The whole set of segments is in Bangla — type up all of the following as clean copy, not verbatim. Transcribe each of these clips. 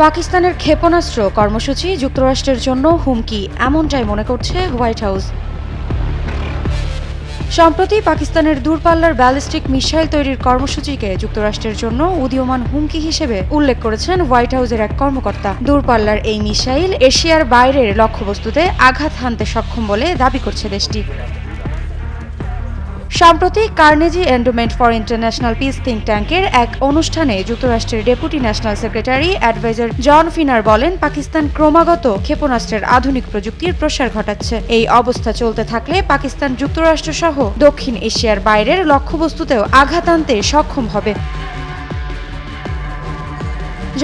পাকিস্তানের ক্ষেপণাস্ত্র কর্মসূচি যুক্তরাষ্ট্রের জন্য হুমকি, এমনটাই মনে করছে হোয়াইট হাউস। সম্প্রতি পাকিস্তানের দূরপাল্লার ব্যালিস্টিক মিসাইল তৈরির কর্মসূচিকে যুক্তরাষ্ট্রের জন্য উদীয়মান হুমকি হিসেবে উল্লেখ করেছেন হোয়াইট হাউসের এক কর্মকর্তা। দূরপাল্লার এই মিসাইল এশিয়ার বাইরের লক্ষ্যবস্তুতে আঘাত হানতে সক্ষম বলে দাবি করছে দেশটি। সম্প্রতি Carnegie endowment for international piece think ট্যাঙ্কের এক অনুষ্ঠানে যুক্তরাষ্ট্রের ডেপুটি ন্যাশনাল সেক্রেটারি অ্যাডভাইজার জন ফিনার বলেন, পাকিস্তান ক্রমাগত ক্ষেপণাস্ত্রের আধুনিক প্রযুক্তির প্রসার ঘটাচ্ছে। এই অবস্থা চলতে থাকলে পাকিস্তান যুক্তরাষ্ট্র সহ দক্ষিণ এশিয়ার বাইরের লক্ষ্যবস্তুতেও আঘাত আনতে সক্ষম হবে।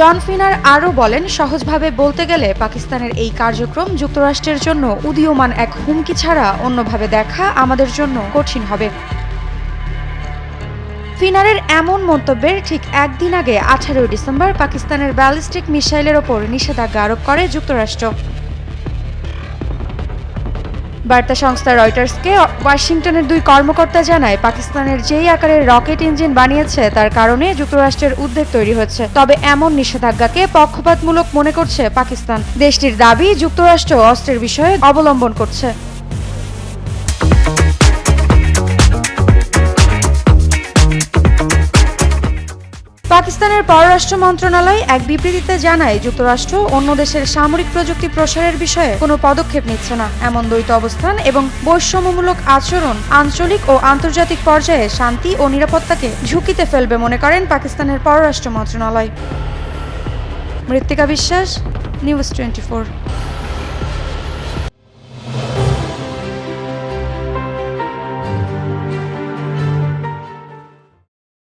জন ফিনার আরও বলেন, সহজভাবে বলতে গেলে পাকিস্তানের এই কার্যক্রম যুক্তরাষ্ট্রের জন্য উদীয়মান এক হুমকি ছাড়া অন্যভাবে দেখা আমাদের জন্য কঠিন হবে। ফিনারের এমন মন্তব্যের ঠিক একদিন আগে 18 ডিসেম্বর পাকিস্তানের ব্যালিস্টিক মিসাইলের ওপর নিষেধাজ্ঞা আরোপ করে যুক্তরাষ্ট্র। বার্তা সংস্থা রয়টার্সকে ওয়াশিংটনের দুই কর্মকর্তা জানায়, পাকিস্তানের যেই আকারের রকেট ইঞ্জিন বানিয়েছে তার কারণে যুক্তরাষ্ট্রের উদ্বেগ তৈরি হচ্ছে। তবে এমন নিষেধাজ্ঞাকে পক্ষপাতমূলক মনে করছে পাকিস্তান। দেশটির দাবি, যুক্তরাষ্ট্র অস্ত্রের বিষয়ে অবলম্বন করছে। পাকিস্তানের পররাষ্ট্র মন্ত্রণালয় এক বিবৃতিতে জানায়, যুক্তরাষ্ট্র অন্য দেশের সামরিক প্রযুক্তি প্রসারের বিষয়ে কোনো পদক্ষেপ নিচ্ছে না। এমন দ্বৈত অবস্থান এবং বৈষম্যমূলক আচরণ আঞ্চলিক ও আন্তর্জাতিক পর্যায়ে শান্তি ও নিরাপত্তাকে ঝুঁকিতে ফেলবে মনে করেন পাকিস্তানের পররাষ্ট্র মন্ত্রণালয়। মৃত্তিকা বিশ্বাস, নিউজ 24।